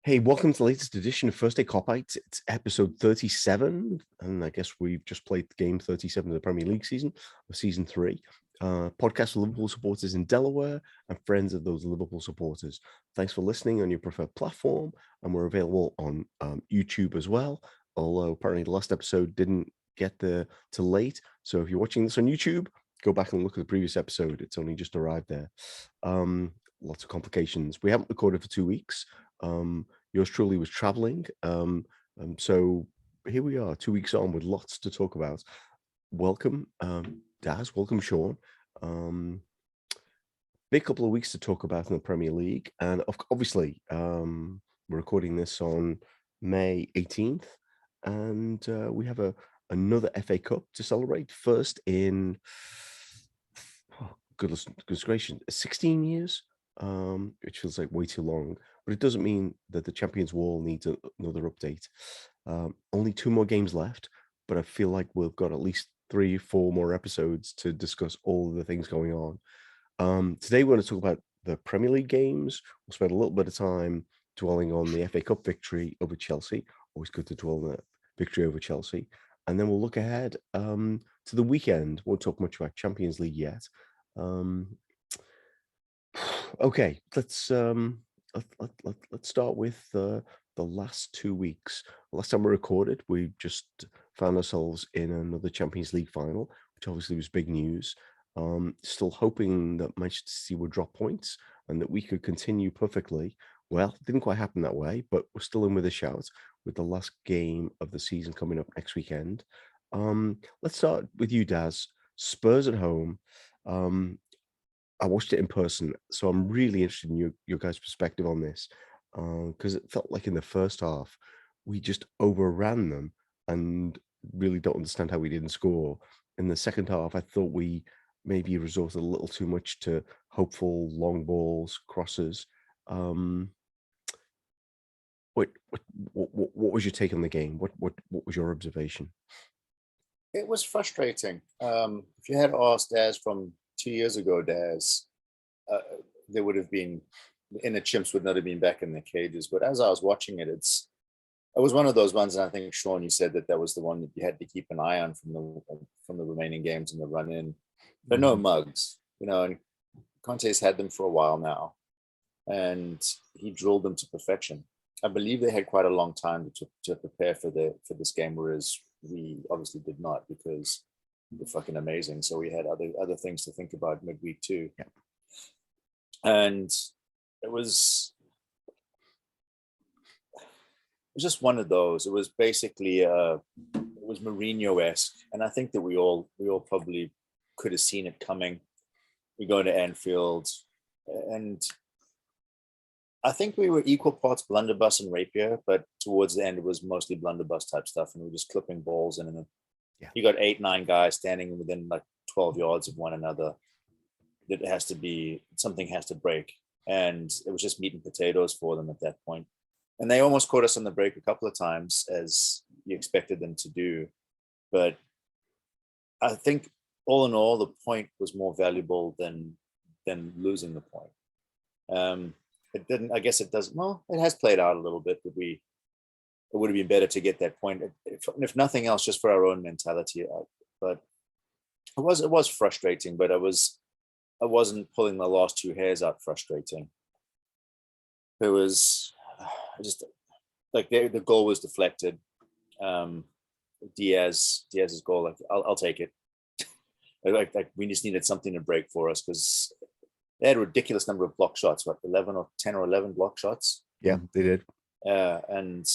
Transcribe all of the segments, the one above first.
Hey, welcome to the latest edition of First State Kopites. It's episode 37, and I guess we've just played game 37 of the Premier League season, of season 3. Podcast for Liverpool supporters in Delaware and friends of those Liverpool supporters. Thanks for listening on your preferred platform, and we're available on YouTube as well, although apparently the last episode didn't get to late. So if you're watching this on YouTube, go back and look at the previous episode. It's only just arrived there. Lots of complications. We haven't recorded for 2 weeks. Yours truly was traveling. So here we are, 2 weeks on with lots to talk about. Welcome, Daz. Welcome, Sean. Big couple of weeks to talk about in the Premier League. And obviously, we're recording this on May 18th. And we have another FA Cup to celebrate. First in, goodness gracious, 16 years. Which feels like way too long, but it doesn't mean that the Champions Wall needs another update. Only 2 more games left, but I feel like we've got at least 3-4 more episodes to discuss all of the things going on. Today we're going to talk about the Premier League games. We'll spend a little bit of time dwelling on the FA Cup victory over Chelsea. Always good to dwell on that victory over Chelsea. And then we'll look ahead to the weekend. Won't talk much about Champions League yet. Okay, let's start with the last 2 weeks. Last time we recorded, we just found ourselves in another Champions League final, which obviously was big news. Still hoping that Manchester City would drop points and that we could continue perfectly. Well, it didn't quite happen that way, but we're still in with a shout with the last game of the season coming up next weekend. Let's start with you, Daz. Spurs at home. I watched it in person, so I'm really interested in your guys' perspective on this, because it felt like in the first half we just overran them and really don't understand how we didn't score. In the second half, I thought we maybe resorted a little too much to hopeful long balls, crosses. What was your take on the game? What was your observation? It was frustrating. If you had asked Daz from 2 years ago, Daz, there would have been, inner chimps would not have been back in their cages. But as I was watching it, it was one of those ones, and I think Sean, you said that was the one that you had to keep an eye on from the remaining games in the run in. But no mugs, and Conte's had them for a while now, and he drilled them to perfection. I believe they had quite a long time to prepare for this game, whereas we obviously did not, because we're fucking amazing. So we had other things to think about midweek too. Yeah. And it was just one of those. It was basically it was Mourinho-esque, and I think that we all probably could have seen it coming. We go to Anfield, and I think we were equal parts blunderbuss and rapier, but towards the end it was mostly blunderbuss type stuff, and we were just clipping balls in. And you got 8-9 guys standing within like 12 yards of one another. That has to be, something has to break, and it was just meat and potatoes for them at that point. And they almost caught us on the break a couple of times, as you expected them to do. But I think all in all, the point was more valuable than losing the point. It didn't. I guess it doesn't. Well, it has played out a little bit, but it would have been better to get that point, if nothing else, just for our own mentality. But it was frustrating. But I wasn't pulling the last 2 hairs out frustrating. It was just like the goal was deflected. Diaz's goal, like I'll take it. like we just needed something to break for us, because they had a ridiculous number of block shots, 10 or 11 block shots. Yeah, they did. And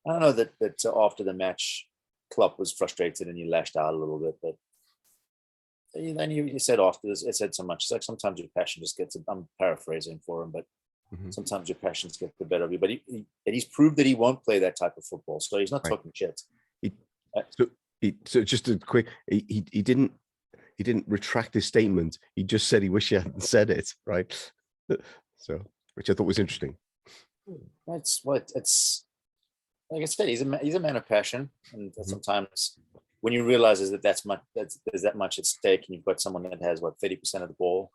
I don't know that after the match, Klopp was frustrated and he lashed out a little bit, but then you said after this, it said so much. It's like sometimes your passion just gets, I'm paraphrasing for him, but sometimes your passions get the better of you. But he's proved that he won't play that type of football, so he's not talking shit. So just a quick, he didn't retract his statement. He just said he wished he hadn't said it, right? So, which I thought was interesting. It's like I said, he's a man of passion, and sometimes when you realize that there's that much at stake, and you've got someone that has 30% of the ball,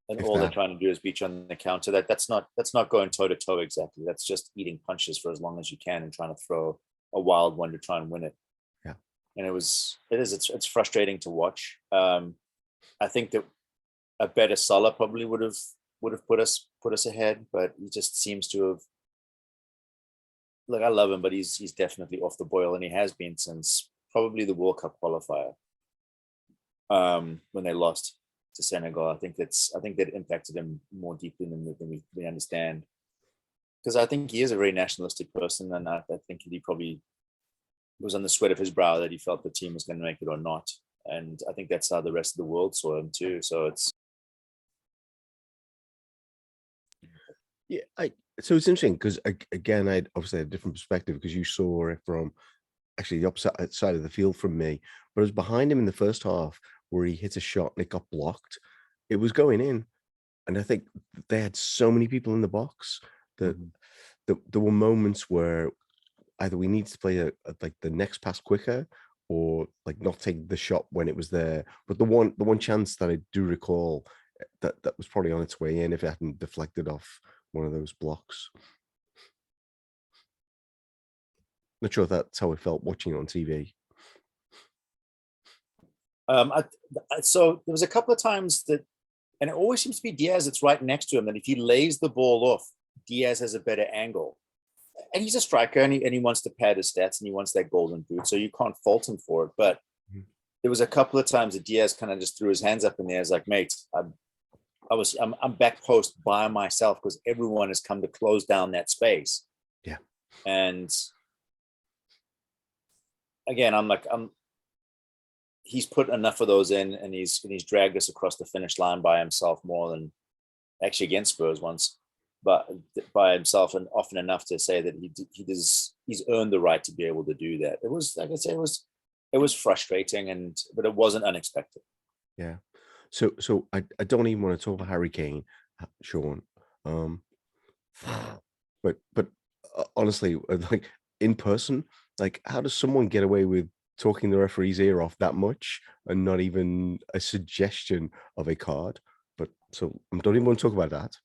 and if all they're that. trying to do is beat you on the counter. That's not going toe to toe exactly. That's just eating punches for as long as you can and trying to throw a wild one to try and win it. Yeah. And it's frustrating to watch. I think that a better Salah probably would have put us ahead, but he just seems to have. Look, I love him, but he's definitely off the boil, and he has been since probably the World Cup qualifier. When they lost to Senegal, I think that impacted him more deeply than we understand. Because I think he is a very nationalistic person, and I think he probably was on the sweat of his brow that he felt the team was going to make it or not. And I think that's how the rest of the world saw him too. So it's Yeah, so it's interesting because again, I obviously had a different perspective because you saw it from actually the opposite side of the field from me, but I was behind him in the first half where he hit a shot and it got blocked. It was going in, and I think they had so many people in the box that Mhm. there were moments where either we needed to play like the next pass quicker or like not take the shot when it was there. But the one chance that I do recall that was probably on its way in if it hadn't deflected off one of those blocks. Not sure if that's how I felt watching it on TV. I, so there was a couple of times that, and it always seems to be Diaz that's right next to him. That if he lays the ball off, Diaz has a better angle. And he's a striker, and he wants to pad his stats, and he wants that golden boot, so you can't fault him for it. But Mhm. there was a couple of times that Diaz kind of just threw his hands up in the air, like, mate, I'm back post by myself because everyone has come to close down that space. Yeah. And again, he's put enough of those in, and he's dragged us across the finish line by himself more than actually against Spurs once, but by himself, and often enough to say that he's earned the right to be able to do that. It was, like I say, it was frustrating, but it wasn't unexpected. Yeah. So I don't even want to talk about Harry Kane, Sean. Um, but honestly, like in person, like how does someone get away with talking the referee's ear off that much and not even a suggestion of a card? But so I don't even want to talk about that.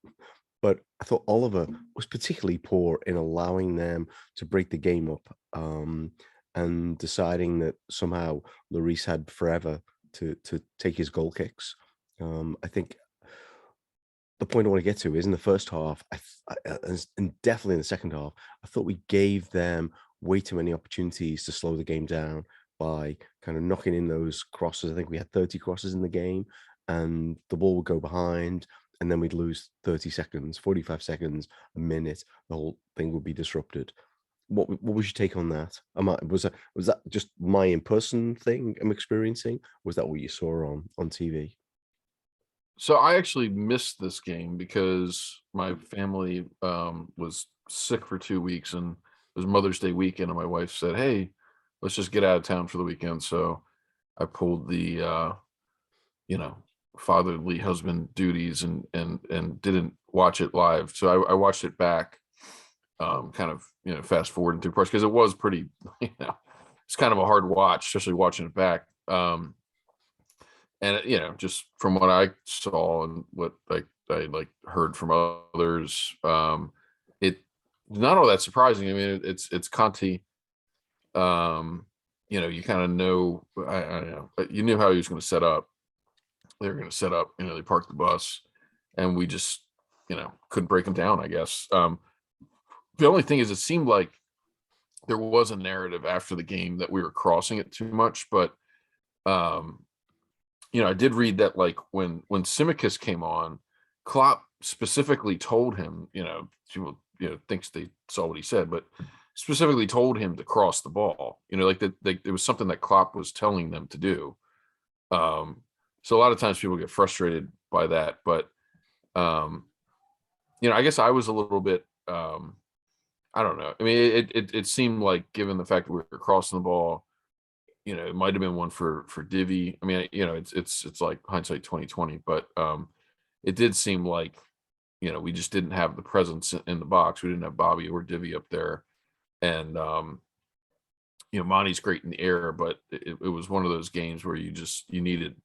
But I thought Oliver was particularly poor in allowing them to break the game up, and deciding that somehow Lloris had forever to take his goal kicks. I think the point I want to get to is in the first half, and definitely in the second half, I thought we gave them way too many opportunities to slow the game down by kind of knocking in those crosses. I think we had 30 crosses in the game, and the ball would go behind, and then we'd lose 30 seconds, 45 seconds, a minute. The whole thing would be disrupted. What was your take on that? Was that just my in-person thing I'm experiencing? Was that what you saw on TV? So I actually missed this game because my family was sick for 2 weeks, and it was Mother's Day weekend, and my wife said, "Hey, let's just get out of town for the weekend." So I pulled the you know fatherly husband duties and didn't watch it live. So I watched it back, kind of fast forwarding through parts because it was pretty it's kind of a hard watch, especially watching it back. And just from what I saw and what I like heard from others, it not all that surprising. I mean, it's Conti. You kind of know. I don't know, but you knew how he was going to set up. They were going to set up. They parked the bus, and we just couldn't break them down, I guess. The only thing is, it seemed like there was a narrative after the game that we were crossing it too much, but um I did read that, like, when Tsimikas came on, Klopp specifically told him, people, thinks they saw what he said, but specifically told him to cross the ball. Like that, it was something that Klopp was telling them to do. So a lot of times people get frustrated by that, but I guess I was a little bit, I don't know. I mean, it seemed like, given the fact that we were crossing the ball, it might have been one for Divvy. I mean, it's like hindsight 2020, but it did seem like we just didn't have the presence in the box. We didn't have Bobby or Divvy up there, and Monty's great in the air, but it was one of those games where you needed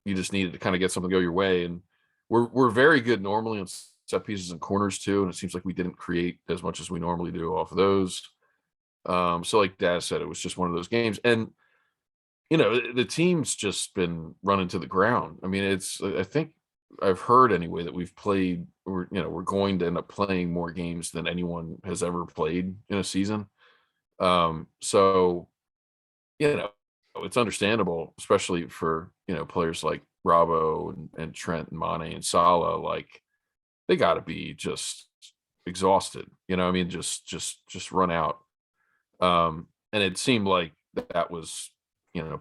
you just needed to kind of get something to go your way. And we're very good normally on set pieces and corners too, and it seems like we didn't create as much as we normally do off of those. So like Daz said, it was just one of those games, and the team's just been running to the ground. I mean, I think I've heard anyway that we're going to end up playing more games than anyone has ever played in a season. So it's understandable, especially for players like Bravo and Trent and Mane and Salah. Like, they got to be just exhausted. I mean, just run out. And it seemed like that was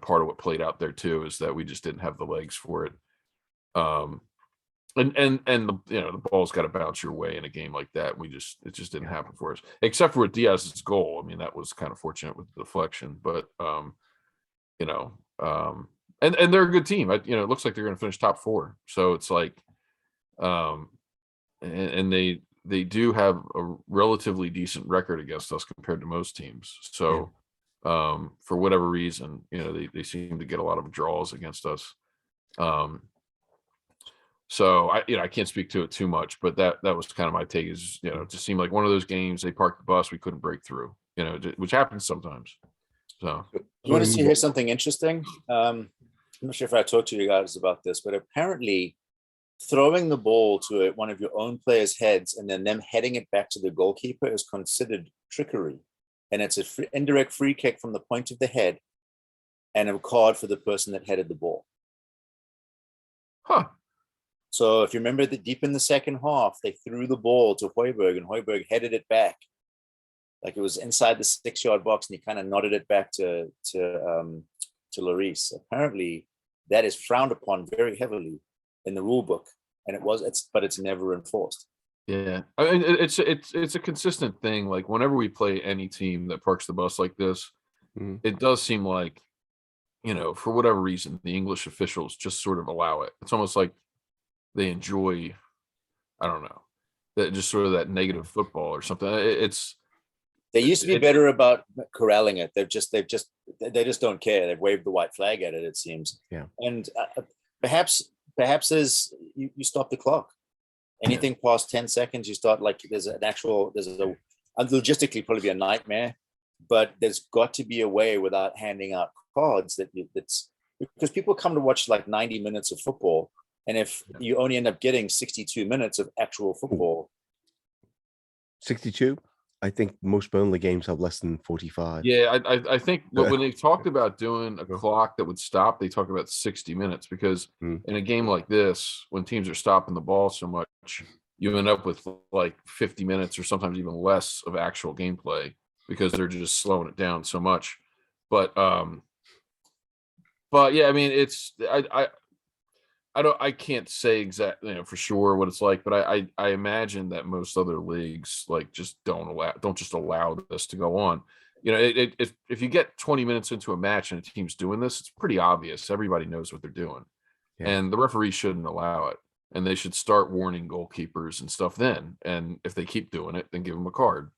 part of what played out there too, is that we just didn't have the legs for it. And the ball's got to bounce your way in a game like that. It just didn't happen for us, except for Diaz's goal. I mean, that was kind of fortunate with the deflection, but and they're a good team. It looks like they're going to finish top 4. So it's like, and they do have a relatively decent record against us compared to most teams. So for whatever reason, they seem to get a lot of draws against us. So I can't speak to it too much, but that was kind of my take. Is it just seemed like one of those games. They parked the bus, we couldn't break through. Which happens sometimes. So you want to hear something interesting? I'm not sure if I talked to you guys about this, but apparently throwing the ball to one of your own players' heads and then them heading it back to the goalkeeper is considered trickery, and it's an indirect free kick from the point of the head, and a card for the person that headed the ball. Huh. So if you remember, deep in the second half, they threw the ball to Højbjerg, and Højbjerg headed it back like it was inside the 6-yard box, and he kind of nodded it back to Lloris. Apparently, that is frowned upon very heavily in the rule book, and but it's never enforced. Yeah, I mean, it's a consistent thing. Like, whenever we play any team that parks the bus like this, it does seem like, for whatever reason, the English officials just sort of allow it. It's almost like they enjoy, I don't know, that just sort of that negative football or something. They used to be better about corralling it. They just don't care. They've waved the white flag at it, it seems. Yeah. And perhaps you stop the clock. Anything past 10 seconds, you start, like, there's logistically probably be a nightmare, but there's got to be a way without handing out cards that's because people come to watch like 90 minutes of football. And if you only end up getting 62 minutes of actual football. 62? I think most Burnley games have less than 45. Yeah, I think when they talked about doing a clock that would stop, they talked about 60 minutes, because in a game like this, when teams are stopping the ball so much, you end up with like 50 minutes or sometimes even less of actual gameplay, because they're just slowing it down so much. But yeah, I mean, I can't say exactly for sure what it's like, but I imagine that most other leagues like just don't just allow this to go on. If you get 20 minutes into a match and a team's doing this, it's pretty obvious. Everybody knows what they're doing, and the referee shouldn't allow it, and they should start warning goalkeepers and stuff then. And if they keep doing it, then give them a card.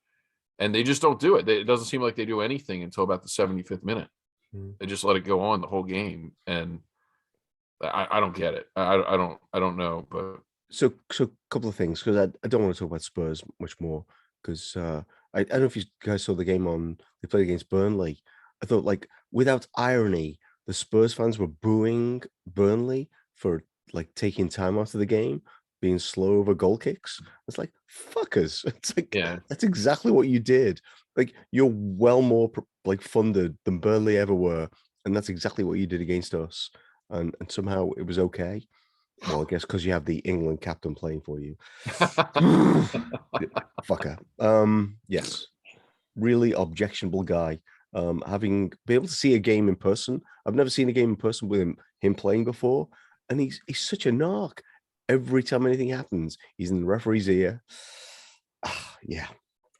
And they just don't do it. It doesn't seem like they do anything until about the 75th minute. They just let it go on the whole game, and I don't get it. I don't know. But so a couple of things, because I don't want to talk about Spurs much more, because I don't know if you guys saw the game they played against Burnley. I thought, like, without irony, the Spurs fans were booing Burnley for like taking time after the game, being slow over goal kicks. It's like, fuckers. It's like, that's exactly what you did. Like, you're well more like funded than Burnley ever were, and that's exactly what you did against us. And somehow it was okay. Well, I guess because you have the England captain playing for you. Fucker. Yes. Really objectionable guy. Having been able to see a game in person. I've never seen a game in person with him playing before. And he's such a narc. Every time anything happens, he's in the referee's ear. Yeah.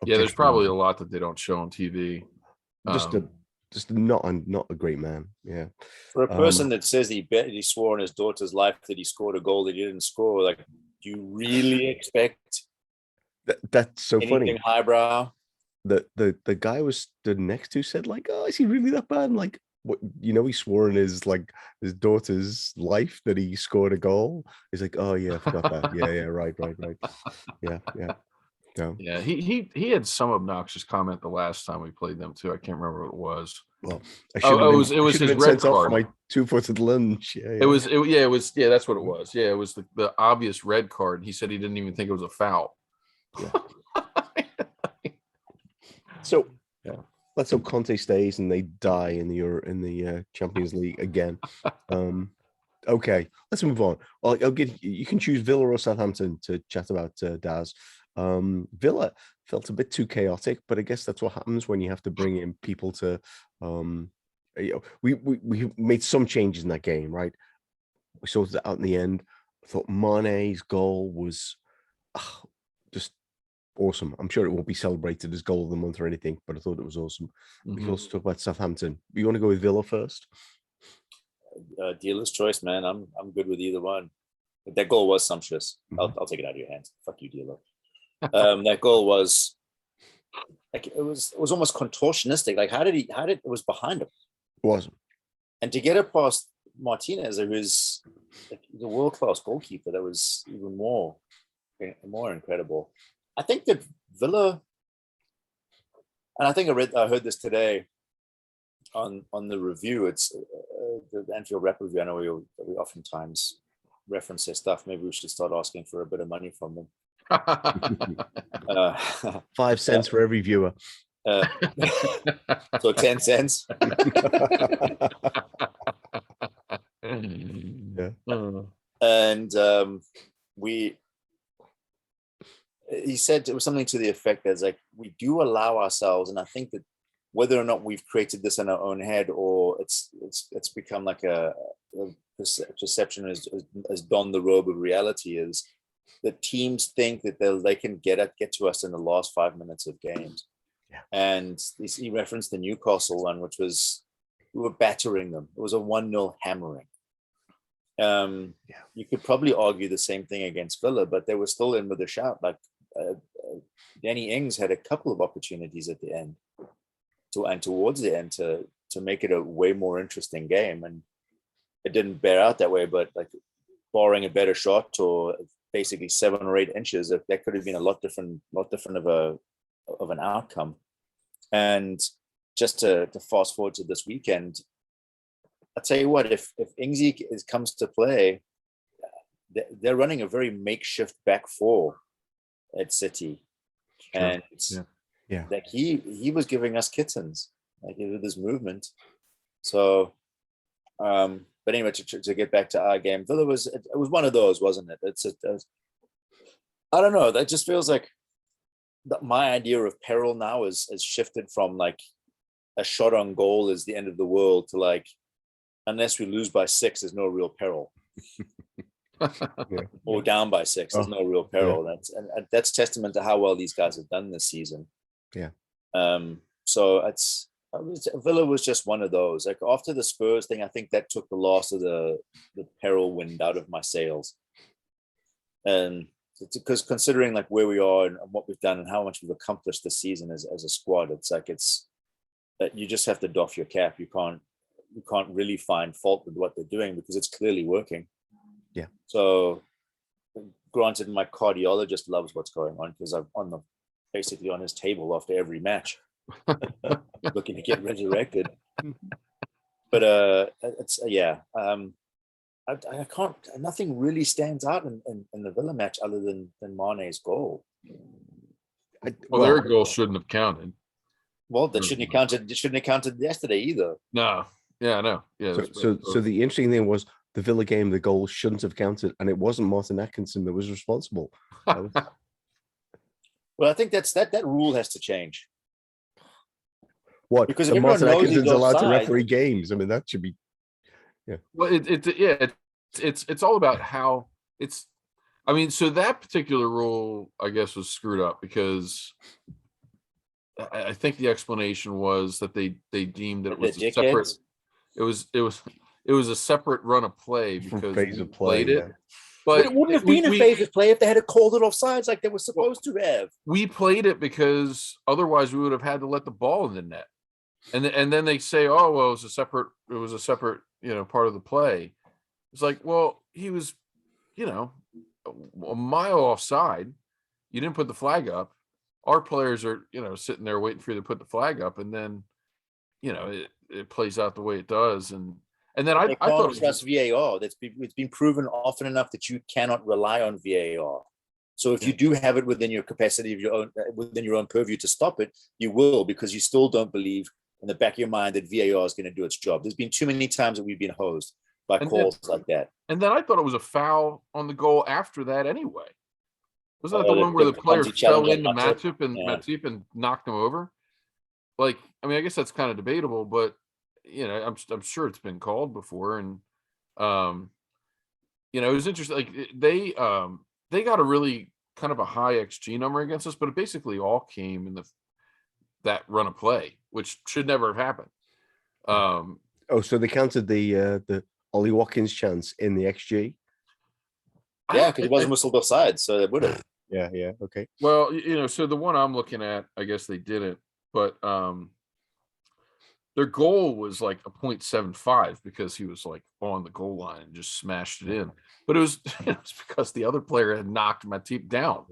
Yeah, there's probably a lot that they don't show on TV. Just not a great man. Yeah. For a person that says he swore on his daughter's life that he scored a goal that he didn't score, like, do you really expect that's so anything funny? Highbrow. The guy was stood next to said, like, oh, is he really that bad? I'm like, what he swore in his daughter's life that he scored a goal. He's like, oh yeah, I forgot that. Yeah, right. Yeah. No. Yeah, he had some obnoxious comment the last time we played them too. I can't remember what it was. Well, it was his red sent off card. for my 2-footed lunge. Yeah. It was that's what it was. Yeah, it was the obvious red card. He said he didn't even think it was a foul. Yeah. So let's hope Conte stays and they die in the Champions League again. Okay, let's move on. I'll give you can choose Villa or Southampton to chat about, Daz. Villa felt a bit too chaotic, but I guess that's what happens when you have to bring in people to. We made some changes in that game, right? We sorted it out in the end. I thought Mane's goal was just awesome. I'm sure it won't be celebrated as goal of the month or anything, but I thought it was awesome. Mm-hmm. We can also talk about Southampton. You want to go with Villa first? Dealer's choice, man. I'm good with either one. But that goal was sumptuous. Mhm. I'll take it out of your hands. Fuck you, dealer. That goal was like it was almost contortionistic. Like how did it was behind him? It wasn't. And to get it past Martinez, who's the world-class goalkeeper, that was even more incredible. I think that Villa, and I think I heard this today on the review. It's the Anfield Rep review. I know we oftentimes reference their stuff. Maybe we should start asking for a bit of money from them. 5 cents for every viewer. So 10 cents. Yeah. And he said it was something to the effect that's like, we do allow ourselves, and I think that whether or not we've created this in our own head or it's become like a perception has donned the robe of reality, is that teams think that they can get to us in the last 5 minutes of games. Yeah. And he referenced the Newcastle one, which was, we were battering them. It was a 1-0 hammering. You could probably argue the same thing against Villa, but they were still in with a shout. Like Danny Ings had a couple of opportunities at the end and towards the end to make it a way more interesting game, and it didn't bear out that way. But like, barring a better shot or basically 7 or 8 inches, that could have been a lot different of an outcome. And just to fast forward to this weekend, I'll tell you what, if Ingsy comes to play, they're running a very makeshift back four at City. Sure. And Yeah. like he was giving us kittens, like with his movement. So but anyway, to get back to our game, Villa it was one of those, wasn't it? I don't know, that just feels like my idea of peril now has shifted from like a shot on goal is the end of the world to like, unless we lose by 6, there's no real peril. Or down by 6, there's no real peril. Yeah. That's testament to how well these guys have done this season. Yeah. So Villa was just one of those. Like after the Spurs thing, I think that took the last of the peril wind out of my sails. And because considering like where we are and what we've done and how much we've accomplished this season as a squad, it's like that you just have to doff your cap. You can't really find fault with what they're doing because it's clearly working. Yeah. So granted, my cardiologist loves what's going on because I'm basically on his table after every match looking to get resurrected. But I can't. Nothing really stands out in the Villa match other than Mane's goal. Their goal shouldn't have counted. Well, that shouldn't have counted. It shouldn't have counted yesterday either. No. Yeah, I know. Yeah. So the interesting thing was the Villa game. The goal shouldn't have counted, and it wasn't Martin Atkinson that was responsible. Well, I think that rule has to change. What? Because so Martin Atkinson's allowed to referee games. I mean, that should be. Yeah. Well, it's all about how it's. I mean, so that particular rule, I guess, was screwed up because I think the explanation was that they deemed that it was a separate. It was a separate run of play because phase of play, played it. yeah. But it wouldn't have been a phase of play if they had called it offsides like they were supposed to have. We played it because otherwise we would have had to let the ball in the net. And then they say, oh well, it was a separate part of the play. It's like, well, he was a mile offside. You didn't put the flag up. Our players are sitting there waiting for you to put the flag up, and then it plays out the way it does. And then I thought it was trust VAR. It's been proven often enough that you cannot rely on VAR. So if you do have it within your capacity of your own, within your own purview to stop it, you will, because you still don't believe in the back of your mind that VAR is going to do its job. There's been too many times that we've been hosed by calls like that. And then I thought it was a foul on the goal after that anyway. Wasn't that the one where the player fell into Matip and knocked him over? Like, I mean, I guess that's kind of debatable, but I'm sure it's been called before. And it was interesting. Like they got a really kind of a high XG number against us, but it basically all came in that run of play, which should never have happened. So they counted the Ollie Watkins chance in the XG. Yeah, because it wasn't whistled offside, so they would have. Yeah, okay. Well, so the one I'm looking at, I guess they didn't, but their goal was like a 0.75 because he was like on the goal line and just smashed it in. But it was, it's because the other player had knocked Matip down.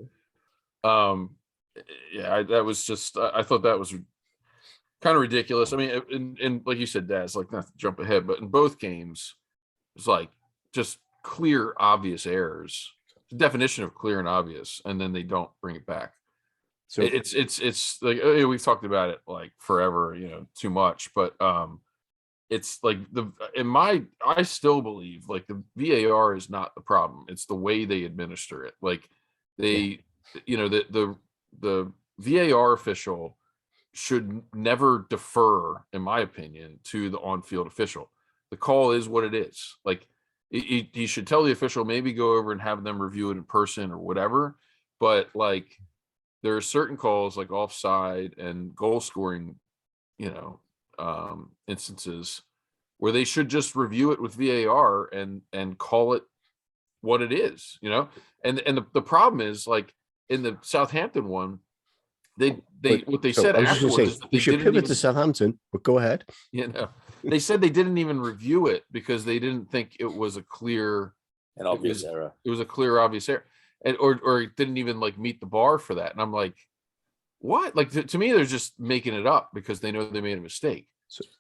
That was just, I thought that was kind of ridiculous. I mean, and like you said, Daz, like not to jump ahead, but in both games, it's like just clear, obvious errors. The definition of clear and obvious, and then they don't bring it back. So it's like we've talked about it like forever, too much, but it's like I still believe like the VAR is not the problem. It's the way they administer it. Like they, the VAR official should never defer, in my opinion, to the on-field official. The call is what it is. Like he should tell the official, maybe go over and have them review it in person or whatever. But like there are certain calls like offside and goal scoring, instances where they should just review it with VAR and call it what it is, And the problem is like in the Southampton one, they said afterwards we should pivot to Southampton, but go ahead. They said they didn't even review it because they didn't think it was a clear and obvious error. It was a clear, obvious error, or it didn't even like meet the bar for that. And I'm like, what? Like to me, they're just making it up because they know they made a mistake.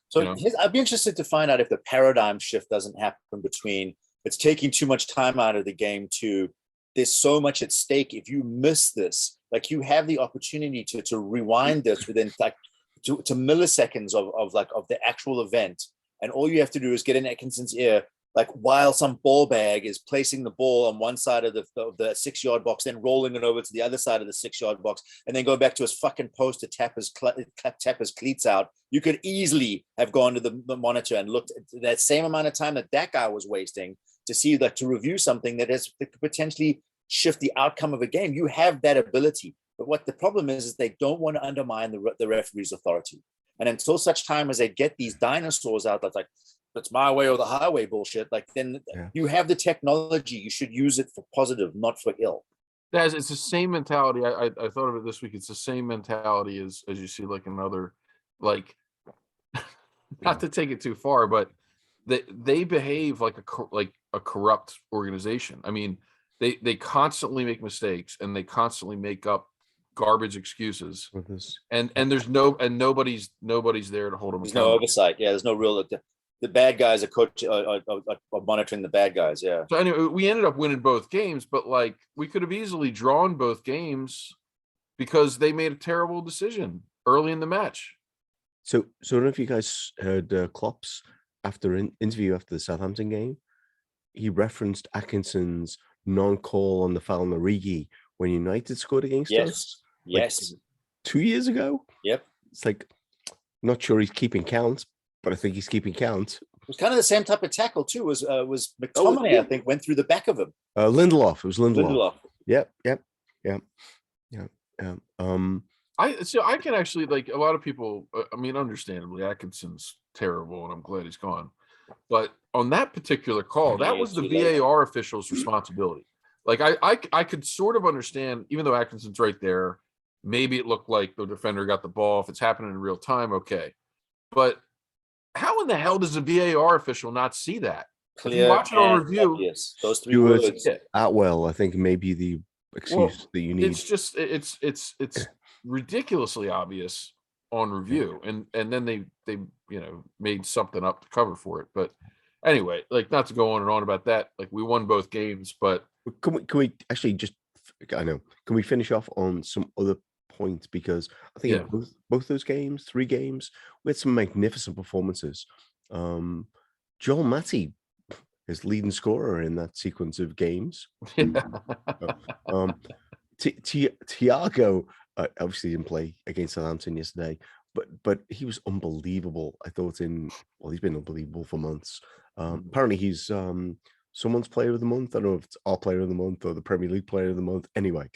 So I'd be interested to find out if the paradigm shift doesn't happen between it's taking too much time out of the game to there's so much at stake. If you miss this, like you have the opportunity to rewind this within like to milliseconds of the actual event. And all you have to do is get in Atkinson's ear, like while some ball bag is placing the ball on one side of the 6-yard box, then rolling it over to the other side of the 6-yard box, and then go back to his fucking post to tap his cleats out. You could easily have gone to the monitor and looked at that same amount of time that guy was wasting to see that, to review something that could potentially shift the outcome of a game. You have that ability. But what the problem is they don't want to undermine the referee's authority. And until such time as they get these dinosaurs out, that's like, it's my way or the highway bullshit. Like then you have the technology. You should use it for positive, not for ill. Daz, it's the same mentality. I thought of it this week. It's the same mentality as you see like another, like, not to take it too far, but they behave like a corrupt organization. I mean, they constantly make mistakes and they constantly make up garbage excuses. And there's nobody's there to hold them. There's no oversight. Yeah, there's no real. The bad guys are monitoring the bad guys. Yeah. So anyway, we ended up winning both games, but like we could have easily drawn both games because they made a terrible decision early in the match. So I don't know if you guys heard Klopp's interview after the Southampton game. He referenced Atkinson's non-call on the foul on Origi when United scored against us. Yes. 2 years ago. Yep. It's like, not sure he's keeping count, but I think he's keeping count. It was kind of the same type of tackle too. Was McTominay, I think, went through the back of him. Lindelof. It was Lindelof. Yep. I can actually, like, a lot of people, I mean, understandably, Atkinson's terrible, and I'm glad he's gone. But on that particular call, that was the VAR official's responsibility. Like, I could sort of understand, even though Atkinson's right there, maybe it looked like the defender got the ball. If it's happening in real time, okay. But how in the hell does a VAR official not see that? If you Clear watch it on and review, obvious. Those three Stewart words. yeah, Atwell, I think, maybe the well, excuse that you need. it's just it's ridiculously obvious on review, and then they made something up to cover for it. But anyway, like, not to go on and on about that. Like, we won both games, but Can we actually just, I know, can we finish off on some other points? Because I think yeah, in both those games, 3 games, we had some magnificent performances. Joel Matty is leading scorer in that sequence of games. yeah. Um, Tiago obviously didn't play against Southampton yesterday, but he was unbelievable. I thought he's been unbelievable for months. Apparently he's someone's player of the month. I don't know if it's our player of the month or the Premier League player of the month. Anyway,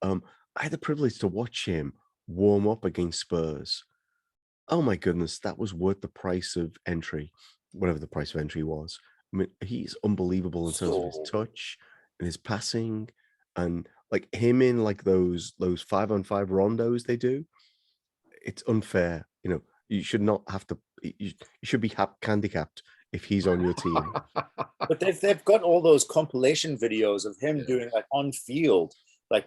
I had the privilege to watch him warm up against Spurs. Oh my goodness, that was worth the price of entry, whatever the price of entry was. I mean, he's unbelievable in terms of his touch and his passing, and like him in like those 5-on-5 rondos they do. It's unfair, you should not have to. You should be handicapped if he's on your team. But they've got all those compilation videos of him Yeah. doing like on field, like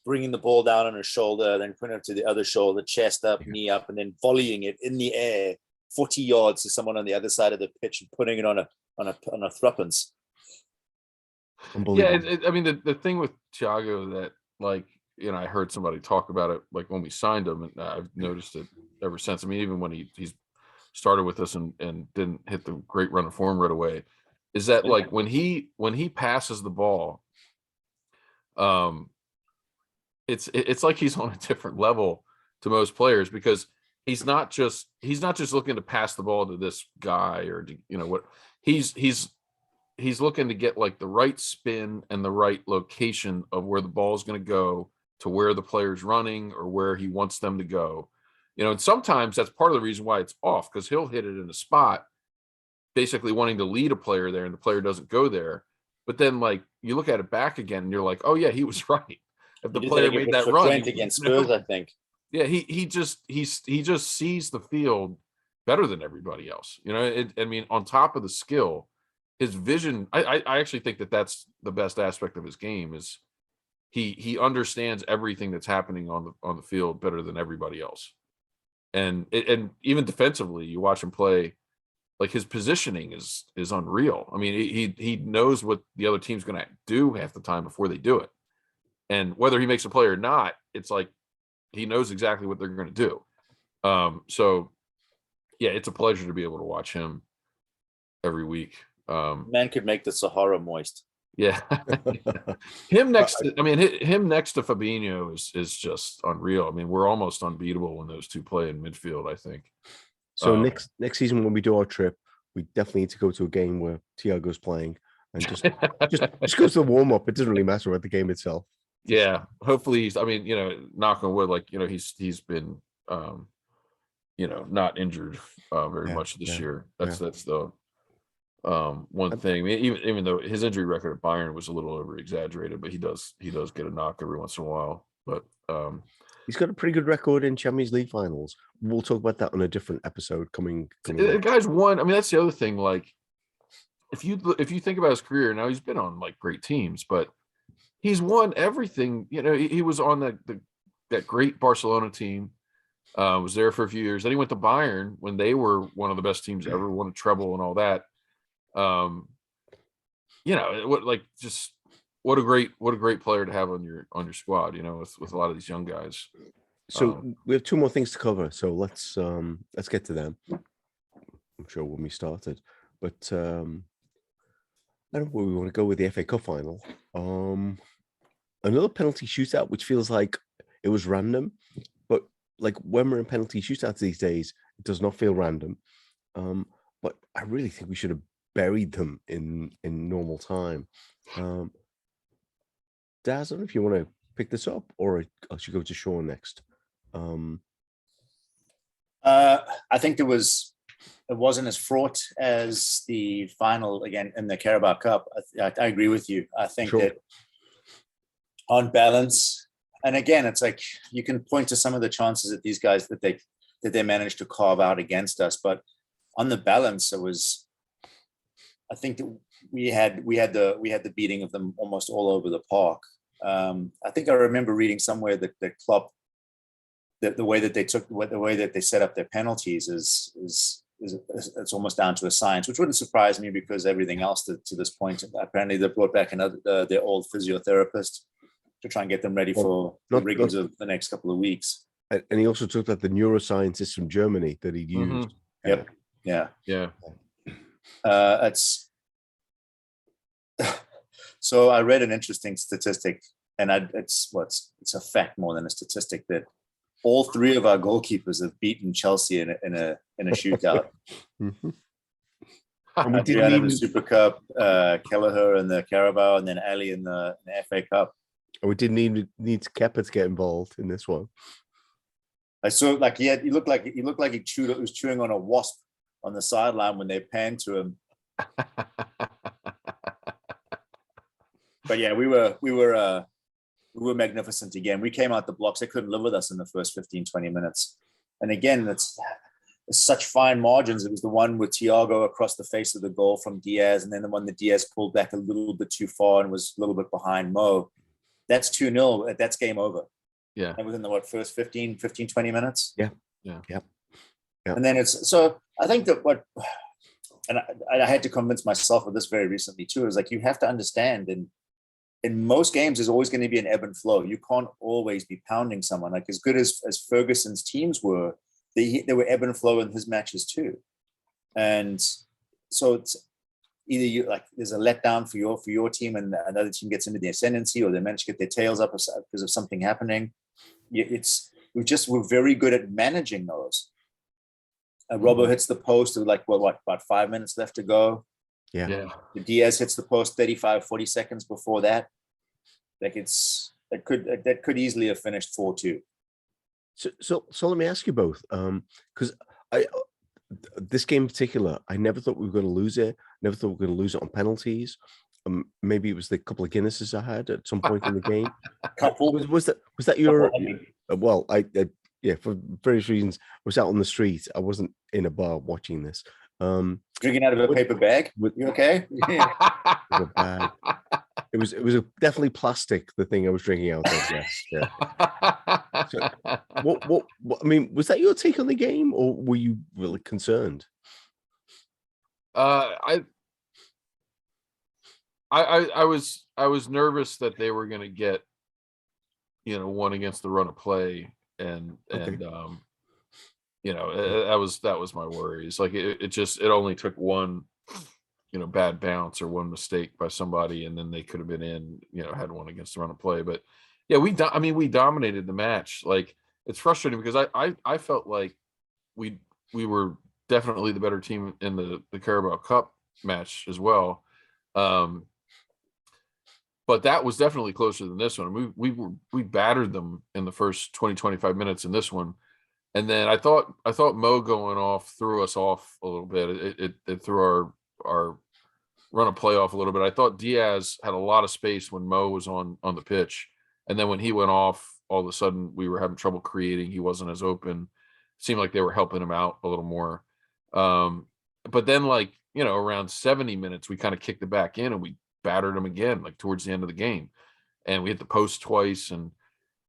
bringing the ball down on his shoulder, then putting it to the other shoulder, chest up, knee up, and then volleying it in the air 40 yards to someone on the other side of the pitch and putting it on a threepence. Yeah, Unbelievable. I mean, the thing with Thiago that, like, I heard somebody talk about it, like, when we signed him, and I've noticed it ever since. I mean, even when he's started with us and didn't hit the great run of form right away, is that, like, when he passes the ball, it's like he's on a different level to most players, because he's not just looking to pass the ball to this guy, or to, what he's looking to get like the right spin and the right location of where the ball is going to go to where the player's running or where he wants them to go. And sometimes that's part of the reason why it's off, because he'll hit it in a spot basically wanting to lead a player there and the player doesn't go there. But then, like, you look at it back again and you're like, oh yeah, he was right. If the player made that run against Spurs, I think. Yeah, he just sees the field better than everybody else. I mean, on top of the skill, his vision. I actually think that that's the best aspect of his game, is he understands everything that's happening on the field better than everybody else. And even defensively, you watch him play, like, his positioning is unreal. I mean, he knows what the other team's going to do half the time before they do it. And whether he makes a play or not, it's like he knows exactly what they're going to do. So yeah, it's a pleasure to be able to watch him every week. Man could make the Sahara moist. Yeah. him next to Fabinho is just unreal. I mean, we're almost unbeatable when those two play in midfield, I think. So next season when we do our trip, we definitely need to go to a game where Thiago's playing, and just go to the warm up. It doesn't really matter about the game itself. Yeah, hopefully knock on wood, like, he's been not injured very much this year. That's the one thing. I mean, even though his injury record at Bayern was a little over exaggerated, but he does get a knock every once in a while. But he's got a pretty good record in Champions League finals. We'll talk about that on a different episode coming. The guy's won. I mean, that's the other thing. Like, if you think about his career, now he's been on like great teams, but he's won everything. He was on that great Barcelona team. Was there for a few years. Then he went to Bayern when they were one of the best teams ever, won a treble and all that. What a great player to have on your squad. With a lot of these young guys. So we have 2 more things to cover. So let's get to them. I'm sure when we started, but I don't know where we want to go with the FA Cup final. Another penalty shootout, which feels like it was random, but like when we're in penalty shootouts these days, it does not feel random. But I really think we should have buried them in normal time. Daz, I don't know if you want to pick this up, or I should go to Sean next. I think it wasn't as fraught as the final again in the Carabao Cup. I agree with you. I think that on balance, and again, it's like you can point to some of the chances that these guys that they managed to carve out against us. But on the balance, I think that we had the beating of them almost all over the park. I think I remember reading somewhere that Klopp, that the way that they set up their penalties is it's almost down to a science, which wouldn't surprise me because everything else to this point, apparently they brought back their old physiotherapist to try and get them ready for the rigors of the next couple of weeks. And he also took that the neuroscientist from Germany that he'd used. Yep. Yeah. It's so I read an interesting statistic, and it's a fact more than a statistic, that all three of our goalkeepers have beaten Chelsea in a shootout. Adrian in the Super Cup, Kelleher in the Carabao, and then Ali in the FA Cup. And we didn't even need Kepa to get involved in this one. I saw he looked like he was chewing on a wasp on the sideline when they panned to him. But yeah, we were magnificent again. We came out the blocks. They couldn't live with us in the first 15, 20 minutes. And again, it's such fine margins. It was the one with Thiago across the face of the goal from Diaz, and then the one that Diaz pulled back a little bit too far and was a little bit behind Mo. That's 2-0. That's game over. Yeah. And within the first 15, 20 minutes? Yeah. And then I think that and I had to convince myself of this very recently too, is like, you have to understand, in most games, there's always going to be an ebb and flow. You can't always be pounding someone. Like, as good as Ferguson's teams were, they were ebb and flow in his matches too. And so it's either there's a letdown for your team and another team gets into the ascendancy, or they manage to get their tails up because of something happening. We're very good at managing those. Robbo hits the post with about 5 minutes left to go. Yeah. The Diaz hits the post 35, 40 seconds before that. That could easily have finished 4-2. So let me ask you both, because this game in particular, I never thought we were going to lose it. Never thought we were going to lose it on penalties. Maybe it was the couple of Guinnesses I had at some point in the game. Was that your? Well, for various reasons, I was out on the street. I wasn't in a bar watching this. Drinking out of a paper bag. You okay? It was definitely plastic. The thing I was drinking out of. Yes. Yeah. So, what? I mean, was that your take on the game, or were you really concerned? I was nervous that they were going to get, one against the run of play, and that was my worries. Like it only took one, bad bounce or one mistake by somebody, and then they could have been in, had one against the run of play. But yeah, we dominated the match. Like, it's frustrating because I felt like we were definitely the better team in the Carabao Cup match as well. But that was definitely closer than this one. We battered them in the first 20-25 minutes in this one. And then I thought Mo going off threw us off a little bit. It threw our run of play off a little bit. I thought Diaz had a lot of space when Mo was on the pitch. And then when he went off, all of a sudden we were having trouble creating. He wasn't as open. Seemed like they were helping him out a little more. But then around 70 minutes, we kind of kicked it back in and we battered him again, towards the end of the game. And we hit the post twice. And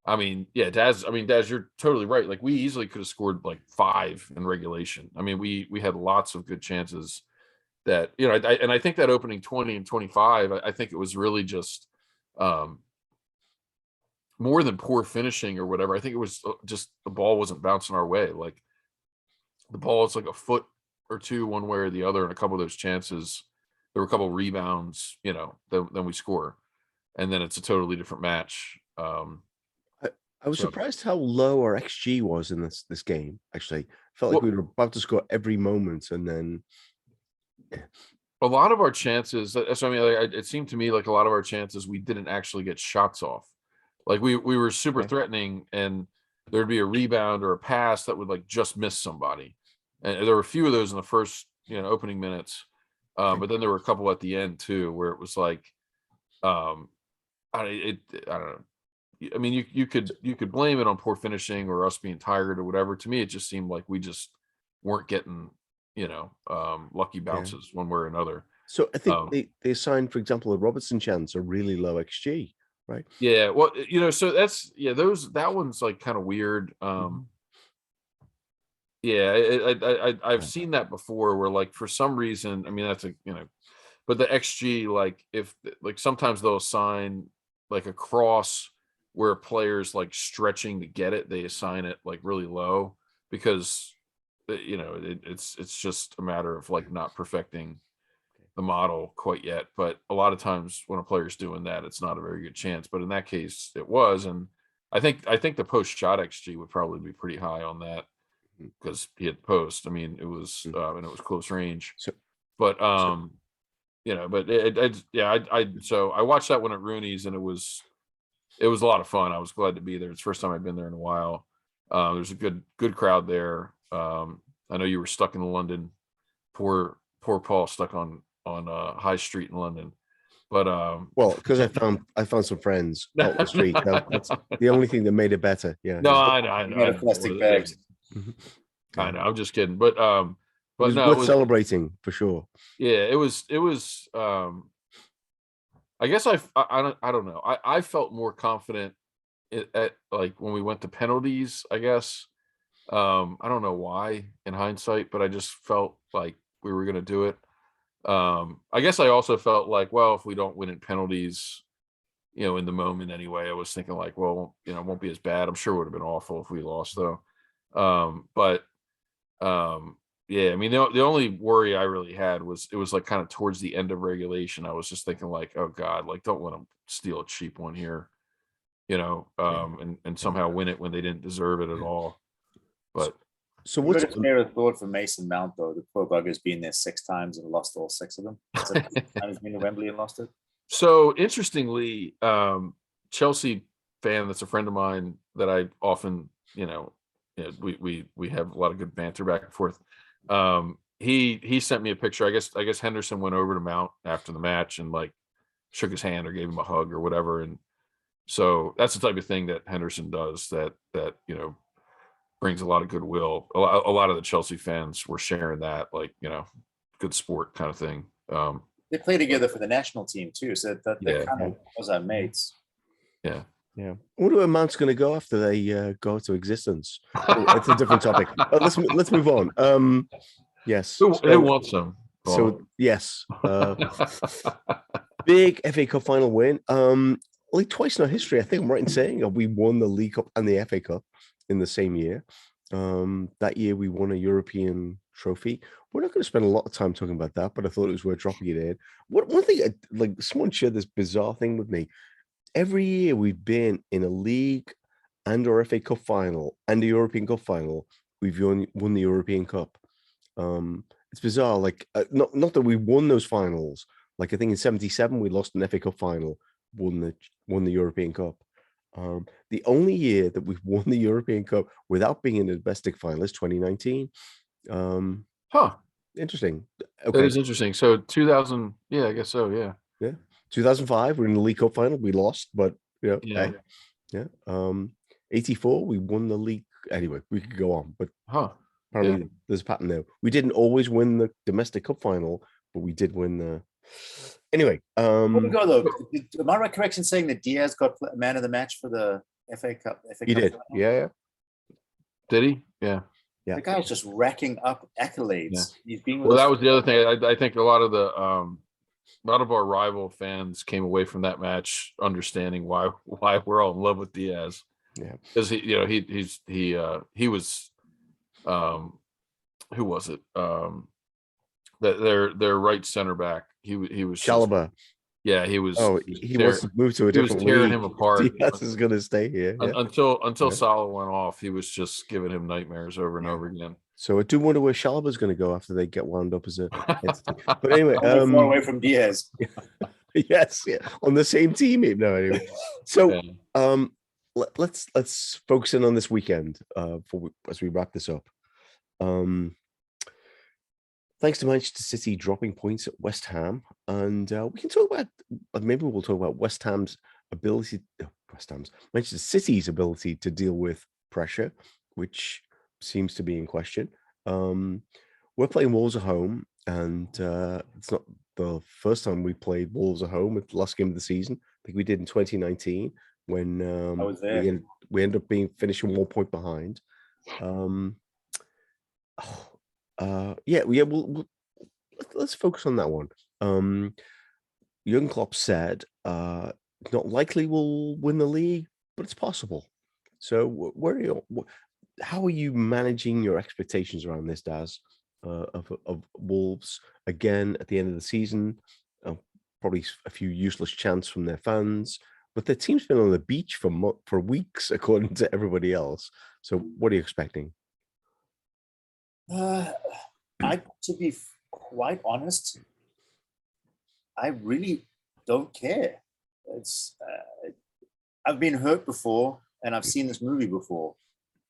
Daz, you're totally right. Like, we easily could have scored 5 in regulation. I mean, we had lots of good chances that, I think that opening 20 and 25, I think it was really just more than poor finishing or whatever. I think it was just the ball wasn't bouncing our way. Like, the ball is a foot or two one way or the other, and a couple of those chances, there were a couple of rebounds, then we score, and then it's a totally different match. I was surprised how low our XG was in this game. Actually, felt like we were about to score every moment, and then a lot of our chances. So it seemed to me like a lot of our chances we didn't actually get shots off. Like, we were super threatening, and there'd be a rebound or a pass that would just miss somebody. And there were a few of those in the first, opening minutes. But then there were a couple at the end too, where it was I don't know, I mean, you could blame it on poor finishing or us being tired or whatever. To me, it just seemed like we just weren't getting, lucky Yeah. bounces one way or another. So I think Um, they assigned, for example, a Robertson chance a really low XG, right? yeah, well, so that one's like kind of weird. Mhm. Yeah, I've Right. seen that before where like for some reason, I mean that's but the XG, like if like sometimes they'll assign like a cross where a player's like stretching to get it, they assign it like really low because it's just a matter of like not perfecting the model quite yet. But a lot of times when a player's doing that, it's not a very good chance. But in that case, it was, and I think the post shot XG would probably be pretty high on that Mhm. because he had post. I mean, it was Mhm. and it was close range. So But so but so I watched that one at Rooney's and it was a lot of fun. I was glad to be there. It's the first time I've been there in a while. There's a good crowd there. I know you were stuck in London. Poor Paul stuck on High Street in London. But well, because I found some friends out on the street. That's the only thing that made it better. Yeah, no, yeah. I know, I know, You I had a know. plastic bags. Mhm. I Yeah. know. I'm just kidding. But It was no, it worth was celebrating for sure. yeah, it was I guess I don't know. I felt more confident at like when we went to penalties, I guess. I don't know why in hindsight, but I just felt like we were gonna do it. I guess I also felt like, well, if we don't win in penalties, in the moment anyway, I was thinking like, well, it won't be as bad. I'm sure it would have been awful if we lost though. But yeah, I mean, the only worry I really had was it was like kind of towards the end of regulation. I was just thinking like, oh God, like don't let them steal a cheap one here, Yeah, and yeah, somehow win it when they didn't deserve it at yeah. all. So, But so You what's got a spare a thought for Mason Mount though. The poor bugger's been there 6 times and lost all 6 of them. It's the first time he's been to Wembley and lost it. so interestingly, Chelsea fan that's a friend of mine that I often, we have a lot of good banter back and forth. He sent me a picture. I guess Henderson went over to Mount after the match and like shook his hand or gave him a hug or whatever. And so that's the type of thing that Henderson does that brings a lot of goodwill. A lot of the Chelsea fans were sharing that, like, good sport kind of thing. They play together for the national team too, so that they're Yeah, kind of was our mates. yeah. Yeah. I wonder where Mount's going to go after they go to existence. Anyway, it's a different topic. Let's move on. Yes. Who wants them? So yes, big FA Cup final win. Only twice in our history, I think I'm right in saying, we won the League Cup and the FA Cup in the same year. That year we won a European trophy. We're not going to spend a lot of time talking about that, but I thought it was worth dropping it in. One thing, like someone shared this bizarre thing with me. Every year we've been in a league and or FA Cup final and a European Cup final, we've won the European Cup. It's bizarre. Like not that we won those finals. Like I think in '77 we lost an FA Cup final, won the European Cup. The only year that we've won the European Cup without being in the domestic final is 2019. Huh. Interesting. That Okay, is interesting. So 2000, yeah, I guess so. Yeah. yeah. 2005 we're in the League Cup final. We lost, but Yeah. hey, yeah. 84 we won the league. Anyway, we could go on, but Huh. Yeah. apparently there's a pattern there. We didn't always win the domestic cup final, but we did win the. Anyway, Before we go though, am I correct in saying that Diaz got man of the match for the FA Cup? he Cup did. final? Yeah. Did he? Yeah. The guy's just racking up accolades. Yeah. He's been with Well, us. that was the other thing. I think a lot of our rival fans came away from that match understanding why we're all in love with Diaz. Yeah. Because he was who was it? That their right center back. He was just, Chalobah. yeah, he was. Oh, he wants to move to a He was different tearing league. him apart. Diaz is going to stay here. Yeah. Until Yeah. Salah went off, he was just giving him nightmares over and over again. So I do wonder where Chalobah's going to go after they get wound up as a entity. But anyway, Far away from Diaz. yes, yeah, on the same team. No, anyway. So let's focus in on this weekend as we wrap this up. Thanks to Manchester City dropping points at West Ham, and we can talk about maybe we'll talk about West Ham's ability Manchester City's ability to deal with pressure, which seems to be in question. We're playing Wolves at home, and it's not the first time we played Wolves at home. At the last game of the season, I think we did in 2019 when I was there. we ended up finishing 1 point behind. Let's focus on that one. Jurgen Klopp said, not likely we'll win the league, but it's possible. So where are you? How are you managing your expectations around this, Daz, of Wolves again at the end of the season? Probably a few useless chants from their fans, but their team's been on the beach for weeks, according to everybody else. So what are you expecting? To be quite honest, I really don't care. I've been hurt before, and I've seen this movie before,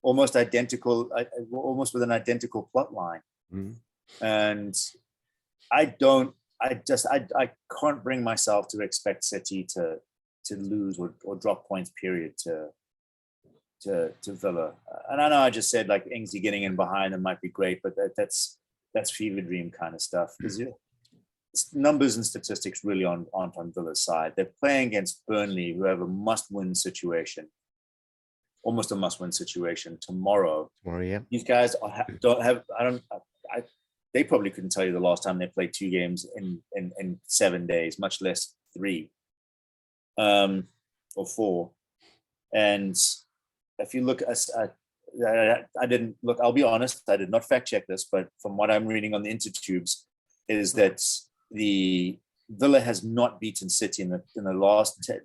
almost identical, almost with an identical plot line. And I can't bring myself to expect City to lose or drop points, period, to Villa. And I know I just said like Ingsley getting in behind them might be great, but that's fever dream kind of stuff, because numbers and statistics really aren't on Villa's side. They're playing against Burnley, who have a must-win situation, almost a must-win situation tomorrow. Yeah. These guys they probably couldn't tell you the last time they played 2 games in 7 days, much less 3 or 4. And if you look at, I didn't look, I'll be honest, I did not fact check this, but from what I'm reading on the intertubes is that the Villa has not beaten City in the last 10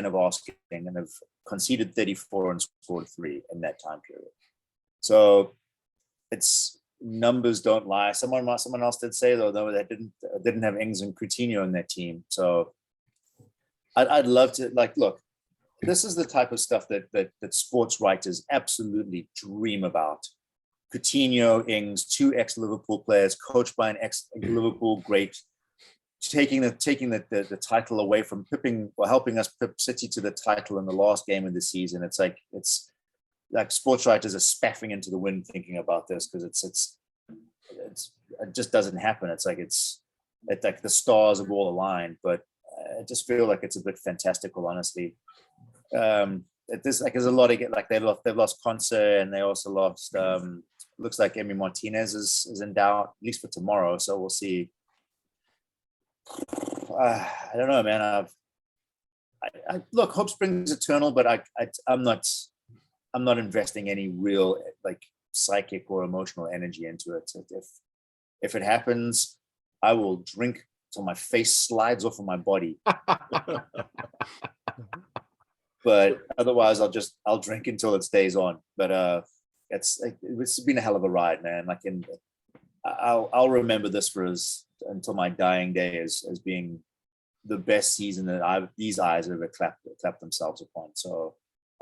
of asking, and have conceded 34 and scored 3 in that time period. So it's, numbers don't lie. Someone else did say though they didn't have Ings and Coutinho in their team. So I'd love to, like, look, this is the type of stuff that sports writers absolutely dream about. Coutinho, Ings, 2 ex-Liverpool players, coached by an ex-Liverpool great, taking the title away from helping us pip City to the title in the last game of the season. It's like sports writers are spaffing into the wind thinking about this, because it just doesn't happen. It's like the stars have all aligned, but I just feel like it's a bit fantastical, honestly. There's a lot of they've lost Conce, and they also lost. Looks like Emi Martinez is in doubt, at least for tomorrow. So we'll see. I don't know, man. Look, hope springs eternal, but I'm not investing any real like psychic or emotional energy into it. If it happens, I will drink till my face slides off of my body. But otherwise, I'll drink until it stays on. But it's been a hell of a ride, man. Like, I'll remember this until my dying day as being the best season that these eyes have ever clapped themselves upon. So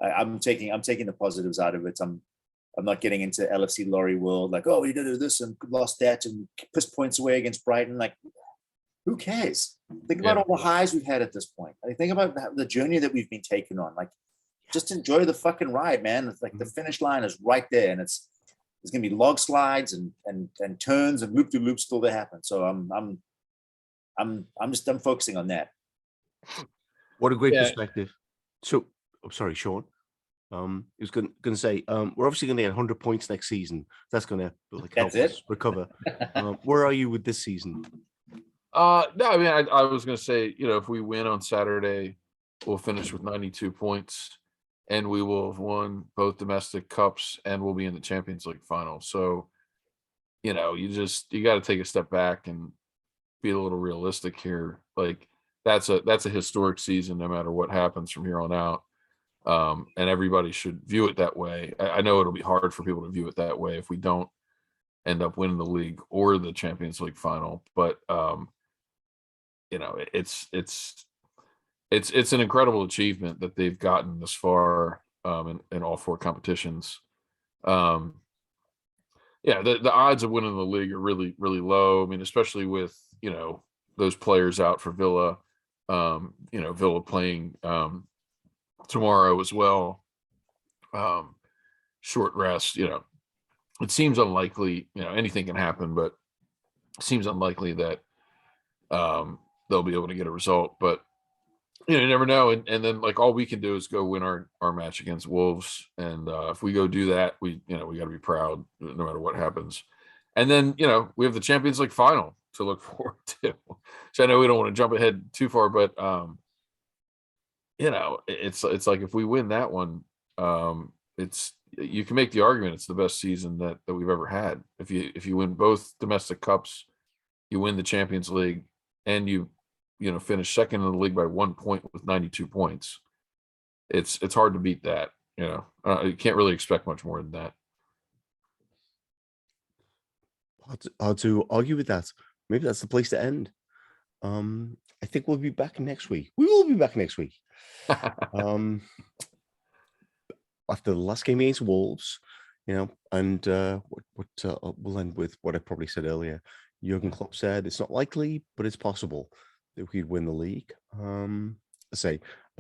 I'm taking the positives out of it. I'm not getting into LFC lorry world, like, oh, we did this and lost that and pissed points away against Brighton. Like, who cares? Think about all the highs we've had at this point. I think about the journey that we've been taken on. Like, just enjoy the fucking ride, man. It's like the finish line is right there, and there's gonna be log slides and turns and loop to loops still to happen. So I'm focusing on that. What a great perspective. So I'm sorry, Sean. I was going to say, we're obviously going to get 100 points next season. That's going to help us recover. Where are you with this season? No, I mean, I was going to say, if we win on Saturday, we'll finish with 92 points, and we will have won both domestic cups, and we'll be in the Champions League final. So, you got to take a step back and be a little realistic here. Like, that's a historic season, no matter what happens from here on out. And everybody should view it that way. I know it'll be hard for people to view it that way if we don't end up winning the league or the Champions League final. But it's an incredible achievement that they've gotten this far in all 4 competitions. The odds of winning the league are really, really low. I mean, especially with those players out for Villa. Villa playing tomorrow as well. Short rest, it seems unlikely, anything can happen, but it seems unlikely that they'll be able to get a result. But you never know. And then like all we can do is go win our match against Wolves. And if we go do that, we got to be proud no matter what happens. And then, we have the Champions League final to look forward to. So I know we don't want to jump ahead too far, but it's like if we win that one, you can make the argument it's the best season that we've ever had. If you win both domestic cups, you win the Champions League, and you finish second in the league by 1 point with 92 points. It's hard to beat that. You can't really expect much more than that. Hard to argue with that. Maybe that's the place to end. I think we'll be back next week. We will be back next week. After the last game against Wolves, and we'll end with what I probably said earlier. Jurgen Klopp said it's not likely, but it's possible that we could win the league. I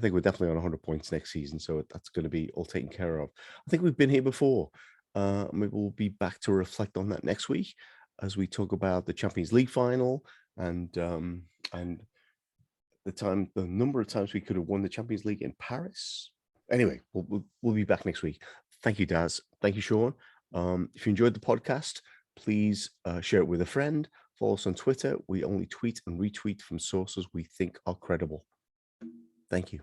think we're definitely on 100 points next season, so that's going to be all taken care of. I think we've been here before. Maybe we'll be back to reflect on that next week as we talk about the Champions League final and the number of times we could have won the Champions League in Paris. Anyway, we'll be back next week. Thank you, Daz. Thank you, Sean. If you enjoyed the podcast, please share it with a friend. Follow us on Twitter. We only tweet and retweet from sources we think are credible. Thank you.